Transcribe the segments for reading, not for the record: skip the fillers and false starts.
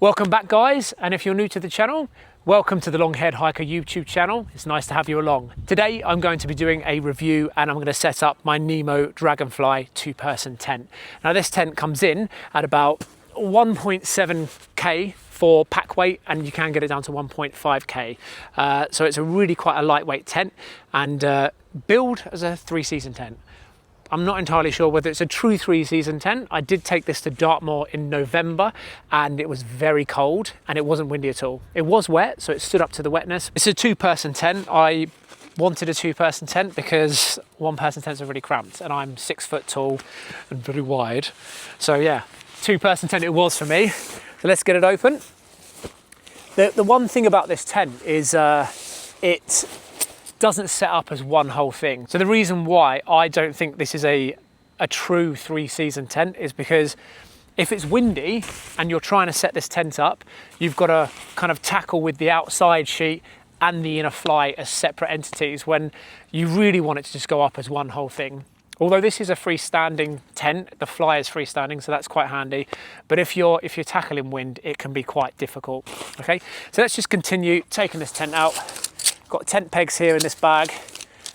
Welcome back, guys, and if you're new to the channel, welcome to the Long-Haired Hiker YouTube channel. It's nice to have you along. Today I'm going to be doing a review and I'm going to set up my Nemo Dragonfly two-person tent. Now this tent comes in at about 1.7k for pack weight, and you can get it down to 1.5k. So it's a really quite a lightweight tent and build as a three-season tent. I'm not entirely sure whether it's a true three-season tent. I did take this to Dartmoor in November and it was very cold and it wasn't windy at all. It was wet, so it stood up to the wetness. It's a two-person tent. I wanted a two-person tent because one-person tents are really cramped and I'm 6 foot tall and very wide. So yeah, two-person tent it was for me. So let's get it open. The one thing about this tent is it doesn't set up as one whole thing. So the reason why I don't think this is a true three-season tent is because if it's windy and you're trying to set this tent up, you've got to kind of tackle with the outside sheet and the inner fly as separate entities when you really want it to just go up as one whole thing. Although this is a freestanding tent, the fly is freestanding, so that's quite handy. But if you're tackling wind, it can be quite difficult. Okay, so let's just continue taking this tent out. Got tent pegs here in this bag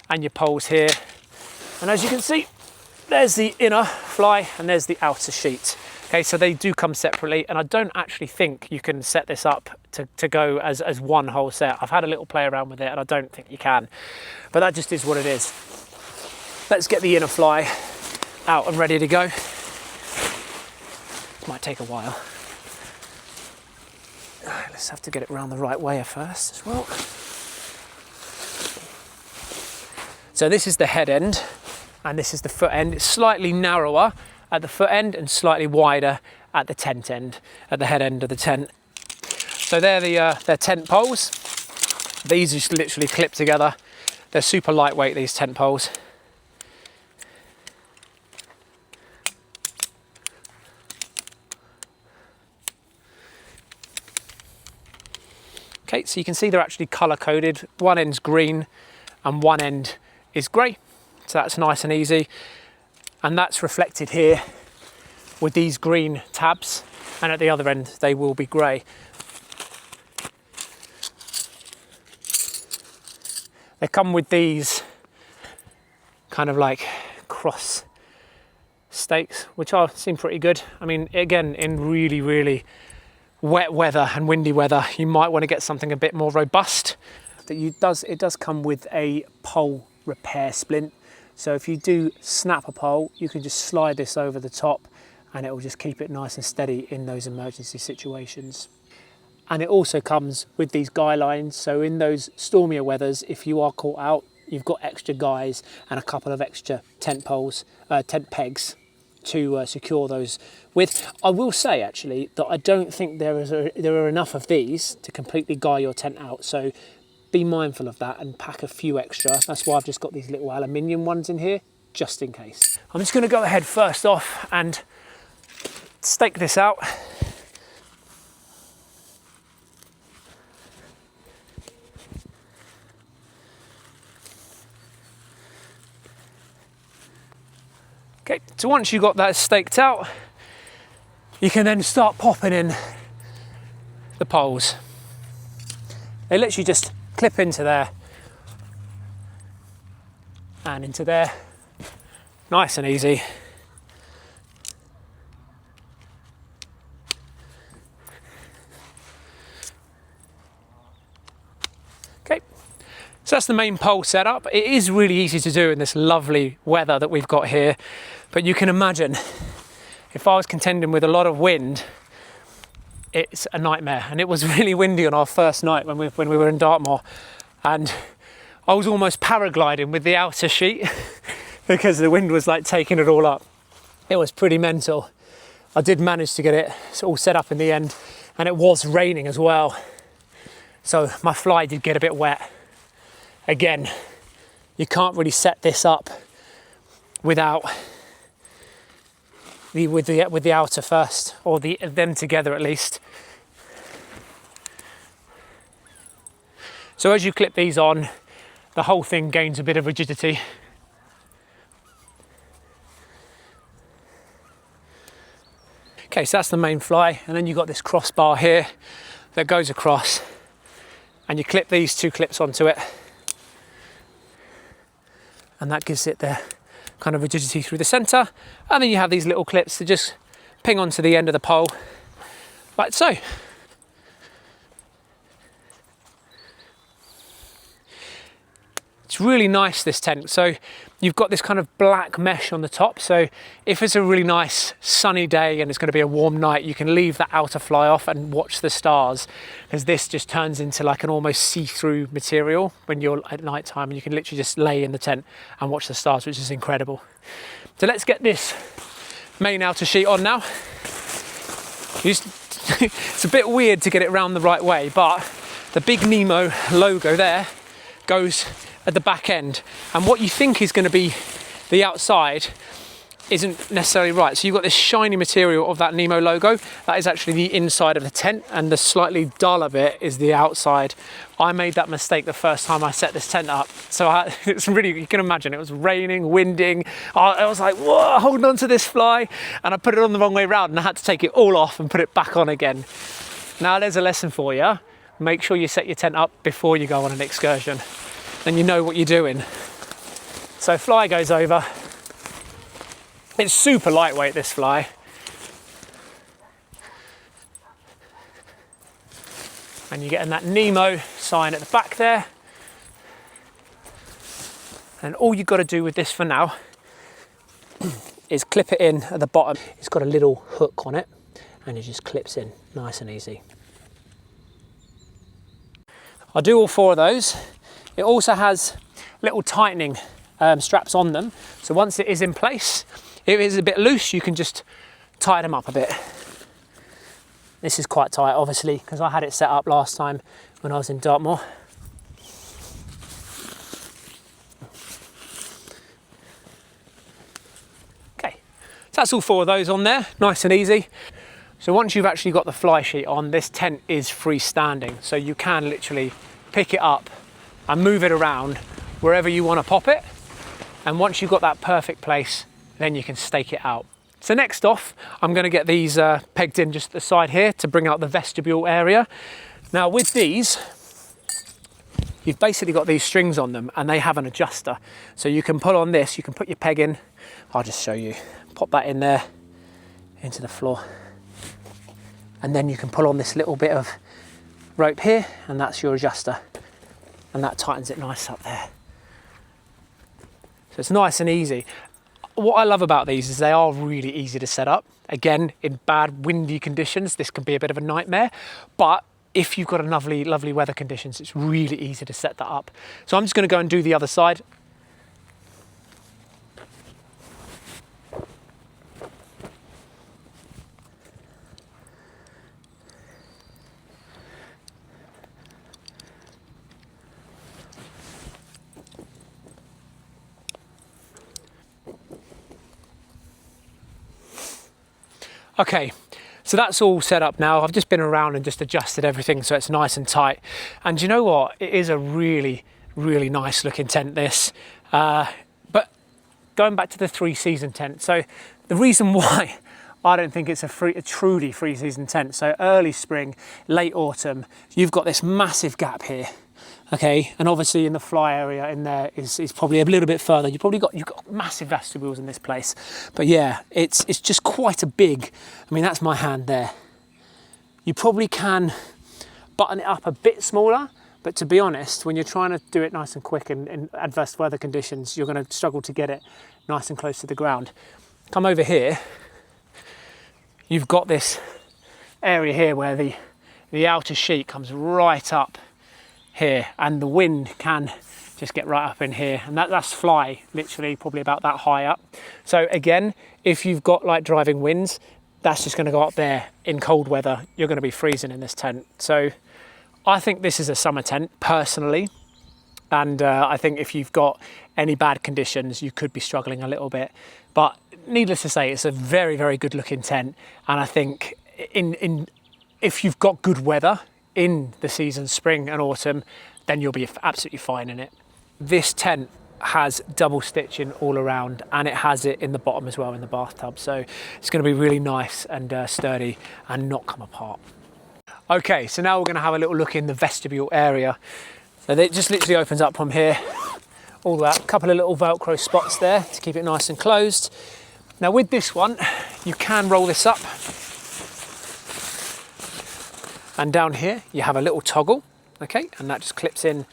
and your poles here. And as you can see, there's the inner fly and there's the outer sheet. Okay, so they do come separately, and I don't actually think you can set this up to go as one whole set. I've had a little play around with it and I don't think you can, but that just is what it is. Let's get the inner fly out and ready to go. Might take a while. Let's have to get it around the right way first as well. So this is the head end and this is the foot end. It's slightly narrower at the foot end and slightly wider at the tent end, at the head end of the tent. So they're tent poles. These just literally clip together. They're super lightweight, these tent poles. Okay, so you can see they're actually color coded. One end's green and one end is grey, so that's nice and easy, and that's reflected here with these green tabs, and at the other end they will be grey. They come with these kind of like cross stakes, which seem pretty good. I mean, again, in really wet weather and windy weather, you might want to get something a bit more robust. It does come with a pole repair splint, so if you do snap a pole, you can just slide this over the top and it will just keep it nice and steady in those emergency situations. And it also comes with these guy lines, so in those stormier weathers, if you are caught out, you've got extra guys and a couple of extra tent pegs to secure those with. I will say actually that I don't think there are enough of these to completely guy your tent out, so be mindful of that and pack a few extra. That's why I've just got these little aluminium ones in here, just in case. I'm just going to go ahead first off and stake this out. Okay, so once you've got that staked out, you can then start popping in the poles. They literally just clip into there and into there, nice and easy. Okay, so that's the main pole setup. It is really easy to do in this lovely weather that we've got here, but you can imagine if I was contending with a lot of wind, it's a nightmare. And it was really windy on our first night when we were in Dartmoor, and I was almost paragliding with the outer sheet because the wind was like taking it all up. It was pretty mental. I did manage to get it all set up in the end, and it was raining as well, so my fly did get a bit wet. Again, you can't really set this up without with the outer first, or them together at least. So as you clip these on, the whole thing gains a bit of rigidity. Okay, so that's the main fly, and then you've got this crossbar here that goes across, and you clip these 2 clips onto it, and that gives it the kind of rigidity through the center. And then you have these little clips that just ping onto the end of the pole, like so. It's really nice, this tent. So you've got this kind of black mesh on the top. So if it's a really nice sunny day and it's going to be a warm night, you can leave that outer fly off and watch the stars, because this just turns into like an almost see-through material when you're at night time, and you can literally just lay in the tent and watch the stars, which is incredible. So let's get this main outer sheet on now. It's a bit weird to get it round the right way, but the big Nemo logo there goes at the back end, and what you think is going to be the outside isn't necessarily right. So you've got this shiny material of that Nemo logo, that is actually the inside of the tent, and the slightly duller bit is the outside. I made that mistake the first time I set this tent up. So it's really, you can imagine, it was raining, winding. I was like, whoa, holding on to this fly, and I put it on the wrong way around, and I had to take it all off and put it back on again. Now there's a lesson for you. Make sure you set your tent up before you go on an excursion, then you know what you're doing. So fly goes over. It's super lightweight, this fly. And you're getting that Nemo sign at the back there. And all you've got to do with this for now is clip it in at the bottom. It's got a little hook on it, and it just clips in nice and easy. I'll do all 4 of those. It also has little tightening straps on them. So once it is in place, if it is a bit loose, you can just tighten them up a bit. This is quite tight, obviously, because I had it set up last time when I was in Dartmoor. Okay, so that's all 4 of those on there, nice and easy. So once you've actually got the fly sheet on, this tent is freestanding. So you can literally pick it up and move it around wherever you want to pop it. And once you've got that perfect place, then you can stake it out. So next off, I'm going to get these pegged in just at the side here to bring out the vestibule area. Now with these, you've basically got these strings on them, and they have an adjuster. So you can pull on this, you can put your peg in. I'll just show you. Pop that in there, into the floor. And then you can pull on this little bit of rope here, and that's your adjuster. And that tightens it nice up there. So it's nice and easy. What I love about these is they are really easy to set up. Again, in bad windy conditions, this can be a bit of a nightmare, but if you've got a lovely weather conditions, it's really easy to set that up. So I'm just going to go and do the other side. Okay, so that's all set up now. I've just been around and just adjusted everything so it's nice and tight. And you know what? It is a really nice looking tent, this. But going back to the 3-season tent, so the reason why I don't think it's a truly 3-season tent, so early spring, late autumn, you've got this massive gap here. Okay, and obviously in the fly area in there is probably a little bit further. You've got massive vestibules in this place. But yeah, it's just quite a big, I mean, that's my hand there. You probably can button it up a bit smaller, but to be honest, when you're trying to do it nice and quick in adverse weather conditions, you're going to struggle to get it nice and close to the ground. Come over here, you've got this area here where the outer sheet comes right up here, and the wind can just get right up in here, and that's fly literally probably about that high up. So again, if you've got like driving winds, that's just going to go up there. In cold weather, you're going to be freezing in this tent. So I think this is a summer tent personally, and I think if you've got any bad conditions, you could be struggling a little bit, but needless to say, it's a very good looking tent. And I think if you've got good weather in the season, spring and autumn, then you'll be absolutely fine in it. This tent has double stitching all around, and it has it in the bottom as well in the bathtub. So it's going to be really nice and sturdy and not come apart. Okay, so now we're going to have a little look in the vestibule area. So it just literally opens up from here, all that. A couple of little Velcro spots there to keep it nice and closed. Now with this one, you can roll this up. And down here, you have a little toggle, okay? And that just clips in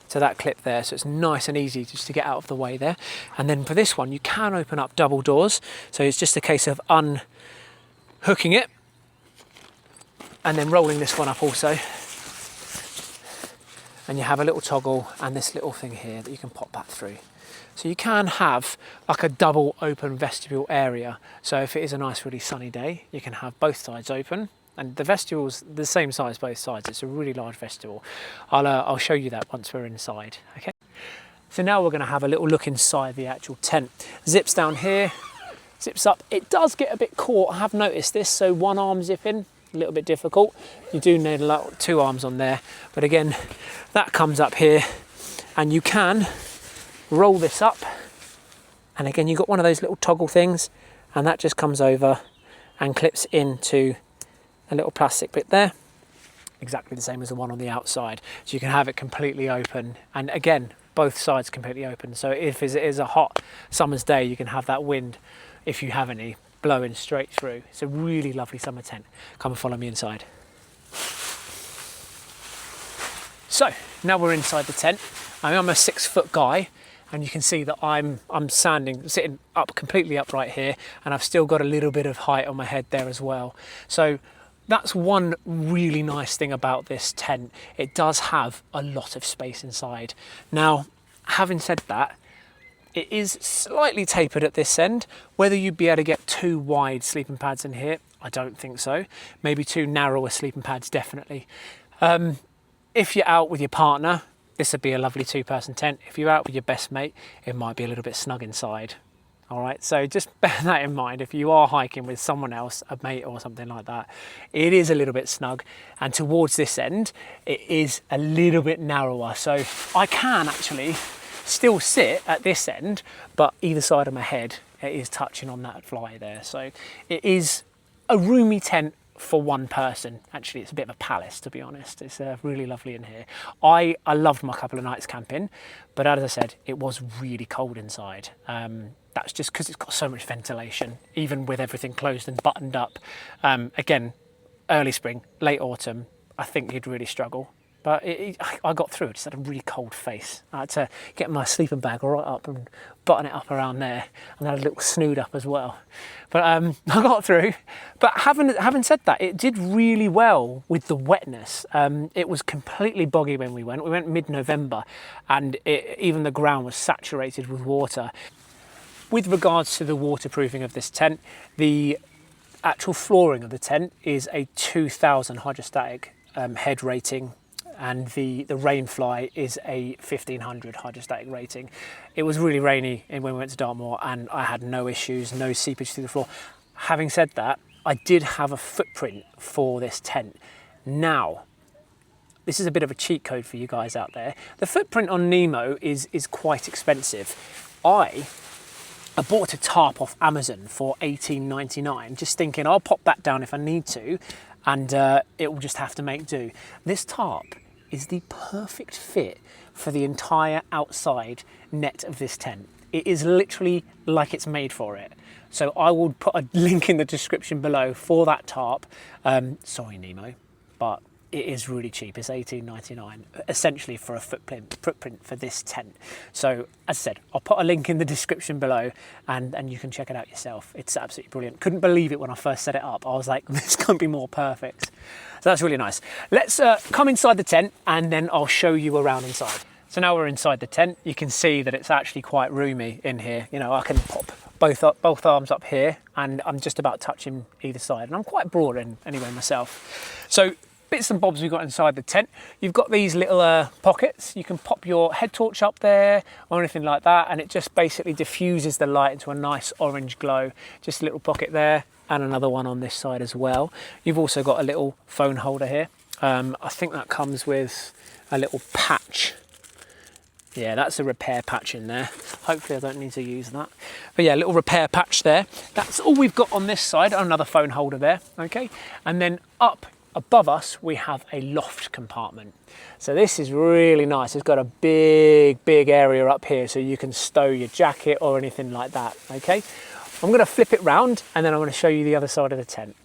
to that clip there. So it's nice and easy just to get out of the way there. And then for this one, you can open up double doors. So it's just a case of unhooking it and then rolling this one up also. And you have a little toggle and this little thing here that you can pop back through. So you can have like a double open vestibule area. So if it is a nice, really sunny day, you can have both sides open. And the vestible's the same size both sides. It's a really large vestibule. I'll show you that once we're inside, okay? So now we're gonna have a little look inside the actual tent. Zips down here, zips up. It does get a bit caught, I have noticed this. So one arm zipping, a little bit difficult. You do need two arms on there. But again, that comes up here and you can roll this up. And again, you've got one of those little toggle things and that just comes over and clips into a little plastic bit there, exactly the same as the one on the outside. So you can have it completely open, and again, both sides completely open. So if it is a hot summer's day, you can have that wind, if you have any, blowing straight through. It's a really lovely summer tent. Come and follow me inside. So now we're inside the tent. I'm a 6-foot guy, and you can see that I'm sitting up completely upright here, and I've still got a little bit of height on my head there as well. So that's one really nice thing about this tent. It does have a lot of space inside. Now, having said that, it is slightly tapered at this end. Whether you'd be able to get 2 wide sleeping pads in here, I don't think so. Maybe 2 narrower sleeping pads, definitely. If you're out with your partner, this would be a lovely 2-person tent. If you're out with your best mate, it might be a little bit snug inside. All right, so just bear that in mind. If you are hiking with someone else, a mate or something like that, it is a little bit snug. And towards this end, it is a little bit narrower. So I can actually still sit at this end, but either side of my head, it is touching on that fly there. So it is a roomy tent for one person. Actually, it's a bit of a palace, to be honest. It's really lovely in here. I loved my couple of nights camping, but as I said, it was really cold inside. That's just because it's got so much ventilation, even with everything closed and buttoned up. Again, early spring, late autumn, I think you'd really struggle. But I got through. I just had a really cold face. I had to get my sleeping bag right up and button it up around there, and had a little snood up as well. But I got through. But having said that, it did really well with the wetness. It was completely boggy when we went. We went mid-November, and even the ground was saturated with water. With regards to the waterproofing of this tent, the actual flooring of the tent is a 2000 hydrostatic head rating, and the Rainfly is a 1500 hydrostatic rating. It was really rainy when we went to Dartmoor, and I had no issues, no seepage through the floor. Having said that, I did have a footprint for this tent. Now, this is a bit of a cheat code for you guys out there. The footprint on Nemo is quite expensive. I bought a tarp off Amazon for $18.99, just thinking I'll pop that down if I need to, and it will just have to make do. This tarp is the perfect fit for the entire outside net of this tent. It is literally like it's made for it. So I will put a link in the description below for that tarp. Sorry, Nemo, but it is really cheap. It's $18.99, essentially for a footprint for this tent. So as I said, I'll put a link in the description below, and you can check it out yourself. It's absolutely brilliant. Couldn't believe it when I first set it up. I was like, this can't be more perfect. So that's really nice. Let's come inside the tent, and then I'll show you around inside. So now we're inside the tent. You can see that it's actually quite roomy in here. You know, I can pop both arms up here, and I'm just about touching either side. And I'm quite broad anyway myself. So bits and bobs we've got inside the tent. You've got these little pockets. You can pop your head torch up there or anything like that, and it just basically diffuses the light into a nice orange glow. Just a little pocket there, and another one on this side as well. You've also got a little phone holder here. I think that comes with a little patch Yeah, that's a repair patch in there. Hopefully I don't need to use that. But yeah, a little repair patch there. That's all we've got on this side. Another phone holder there, okay? And then up above us, we have a loft compartment. So this is really nice. It's got a big area up here so you can stow your jacket or anything like that, okay? I'm gonna flip it round and then I'm gonna show you the other side of the tent.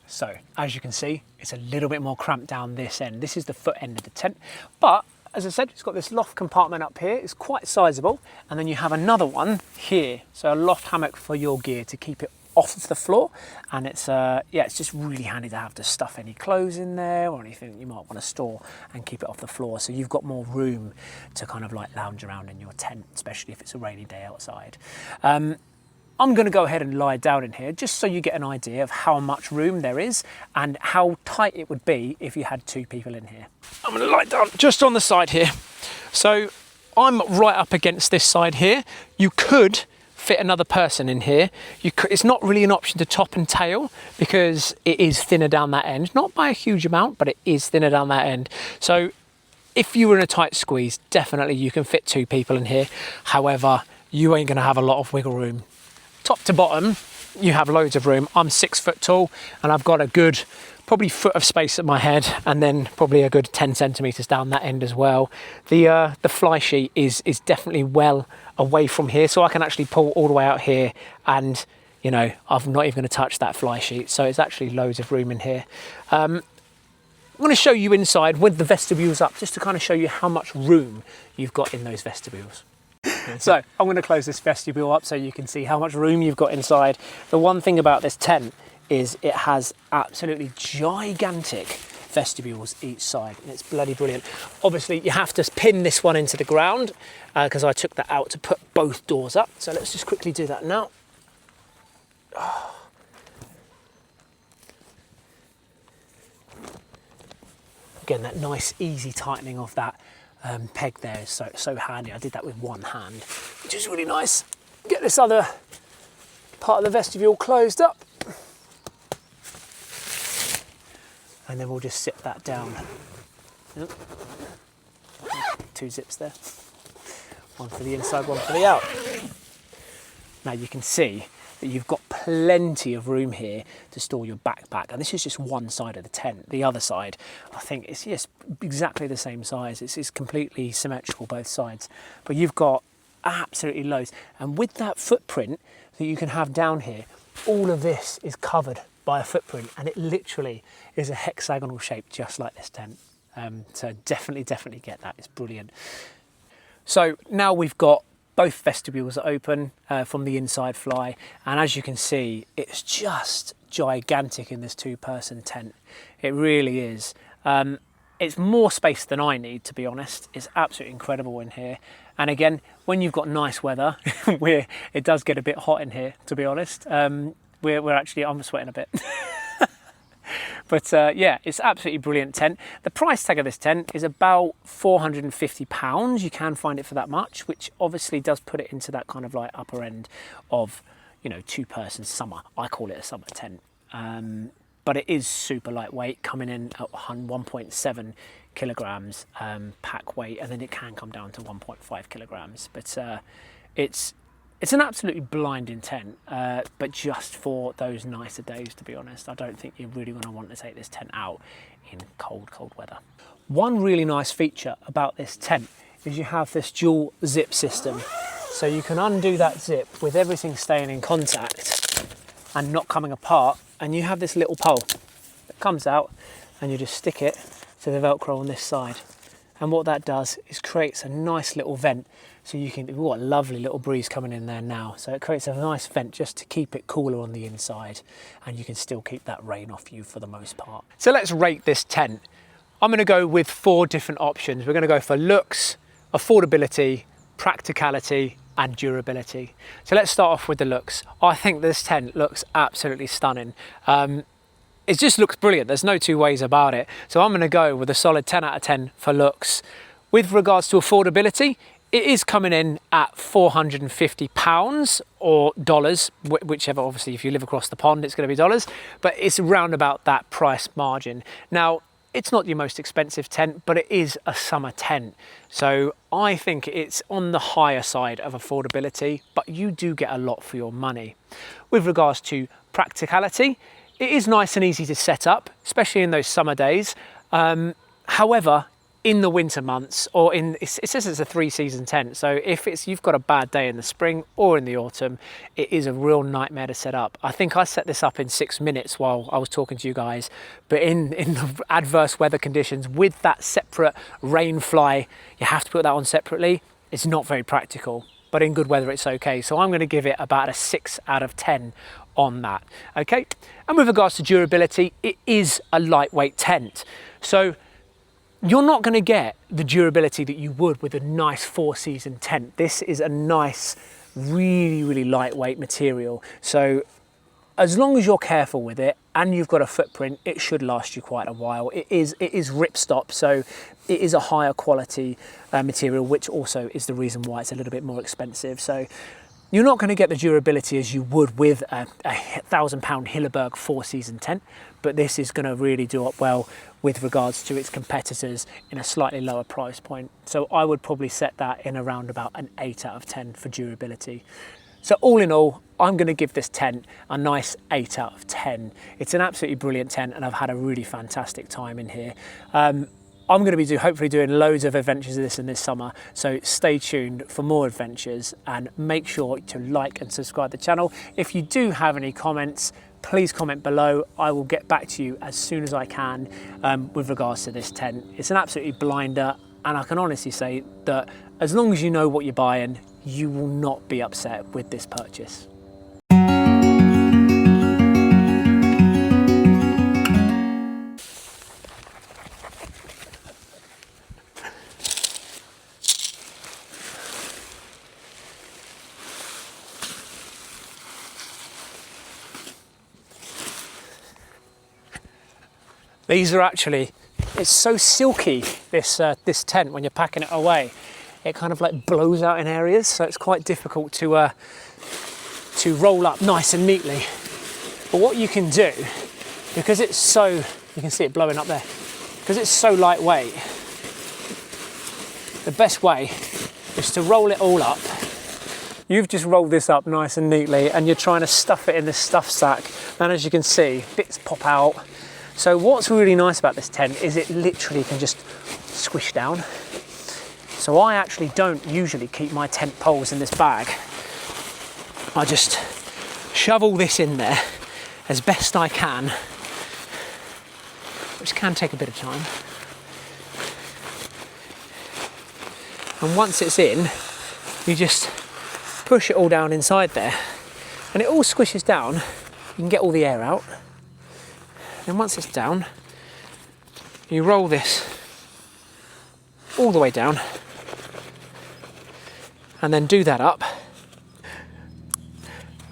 So as you can see, it's a little bit more cramped down this end. This is the foot end of the tent, but as I said, it's got this loft compartment up here. It's quite sizable. And then you have another one here. So a loft hammock for your gear to keep it off of the floor. And it's, yeah, it's just really handy to have to stuff any clothes in there or anything you might want to store and keep it off the floor. So you've got more room to kind of like lounge around in your tent, especially if it's a rainy day outside. I'm going to go ahead and lie down in here just so you get an idea of how much room there is and how tight it would be if you had 2 people in here. I'm going to lie down just on the side here. So I'm right up against this side here. You could fit another person in here. It's not really an option to top and tail because it is thinner down that end. Not by a huge amount, but it is thinner down that end. So if you were in a tight squeeze, definitely you can fit 2 people in here. However, you ain't going to have a lot of wiggle room. Top to bottom, you have loads of room. I'm 6 foot tall and I've got a good, probably foot of space at my head and then probably a good 10 centimeters down that end as well. The fly sheet is definitely well away from here, so I can actually pull all the way out here and, you know, I'm not even going to touch that fly sheet. So it's actually loads of room in here. I'm going to show you inside with the vestibules up just to kind of show you how much room you've got in those vestibules. So I'm going to close this vestibule up so you can see how much room you've got inside. The one thing about this tent is it has absolutely gigantic vestibules each side and it's bloody brilliant. Obviously you have to pin this one into the ground because I took that out to put both doors up. So let's just quickly do that now. Again, that nice easy tightening of that peg there is so handy. I did that with one hand, which is really nice. Get this other part of the vestibule closed up. And then we'll just zip that down. Yep. 2 zips there. One for the inside, one for the out. Now you can see that you've got plenty of room here to store your backpack. And this is just one side of the tent. The other side, I think it's just exactly the same size. It's completely symmetrical both sides. But you've got absolutely loads. And with that footprint that you can have down here, all of this is covered by a footprint and it literally is a hexagonal shape just like this tent. So definitely get that. It's brilliant. So now we've got both vestibules are open from the inside fly, and as you can see, it's just gigantic in this 2-person tent. It really is. It's more space than I need, to be honest. It's absolutely incredible in here. And again, when you've got nice weather, it does get a bit hot in here, to be honest. I'm sweating a bit. But yeah, it's absolutely brilliant tent. The price tag of this tent is about £450. You can find it for that much, which obviously does put it into that kind of like upper end of, you know, 2-person summer. I call it a summer tent. But it is super lightweight, coming in at 1.7 kilograms pack weight, and then it can come down to 1.5 kilograms. But it's an absolutely blinding tent, but just for those nicer days, to be honest. I don't think you're really going to want to take this tent out in cold weather. One really nice feature about this tent is you have this dual zip system. So you can undo that zip with everything staying in contact and not coming apart, and you have this little pole that comes out and you just stick it to the Velcro on this side. And what that does is creates a nice little vent. So you can, what a lovely little breeze coming in there now. So it creates a nice vent just to keep it cooler on the inside, and you can still keep that rain off you for the most part. So let's rate this tent. I'm going to go with 4 different options. We're going to go for looks, affordability, practicality, and durability. So let's start off with the looks. I think this tent looks absolutely stunning. It just looks brilliant. There's no 2 ways about it. So I'm going to go with a solid 10 out of 10 for looks. With regards to affordability, it is coming in at £450 or dollars, whichever. Obviously, if you live across the pond, it's going to be dollars, but it's around about that price margin. Now, It's not your most expensive tent, but it is a summer tent. So I think it's on the higher side of affordability, but you do get a lot for your money. With regards to practicality, it is nice and easy to set up, especially in those summer days. However, in the winter months, or it says it's a 3-season tent, so if you've got a bad day in the spring or in the autumn, it is a real nightmare to set up. I think I set this up in 6 minutes while I was talking to you guys, but in the adverse weather conditions with that separate rain fly, you have to put that on separately. It's not very practical, but in good weather it's okay. So I'm going to give it about a 6 out of 10 on that. Okay, and with regards to durability, it is a lightweight tent, so you're not going to get the durability that you would with a nice 4-season tent. This is a nice, really lightweight material. So as long as you're careful with it and you've got a footprint, it should last you quite a while. It is ripstop, so it is a higher quality material, which also is the reason why it's a little bit more expensive. So you're not going to get the durability as you would with a £1,000 Hilleberg 4-season tent, but this is going to really do up well with regards to its competitors in a slightly lower price point. So I would probably set that in around about an 8 out of 10 for durability. So all in all, I'm going to give this tent a nice 8 out of 10. It's an absolutely brilliant tent and I've had a really fantastic time in here. I'm going to be hopefully doing loads of adventures of this in this summer, so stay tuned for more adventures and make sure to like and subscribe to the channel. If you do have any comments, please comment below. I will get back to you as soon as I can with regards to this tent. It's an absolutely blinder, and I can honestly say that as long as you know what you're buying, you will not be upset with this purchase. These are actually, it's so silky, this tent, when you're packing it away. It kind of like blows out in areas, so it's quite difficult to roll up nice and neatly. But what you can do, because it's so, you can see it blowing up there, because it's so lightweight, the best way is to roll it all up. You've just rolled this up nice and neatly and you're trying to stuff it in this stuff sack, and as you can see, bits pop out. So what's really nice about this tent is it literally can just squish down. So I actually don't usually keep my tent poles in this bag. I just shovel this in there as best I can, which can take a bit of time. And once it's in, you just push it all down inside there and it all squishes down. You can get all the air out. And once it's down, you roll this all the way down and then do that up.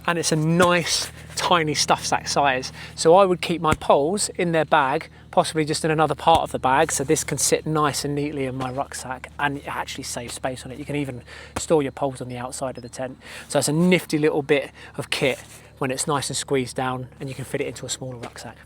And it's a nice tiny stuff sack size. So I would keep my poles in their bag, possibly just in another part of the bag, so this can sit nice and neatly in my rucksack, and it actually saves space on it. You can even store your poles on the outside of the tent. So it's a nifty little bit of kit when it's nice and squeezed down, and you can fit it into a smaller rucksack.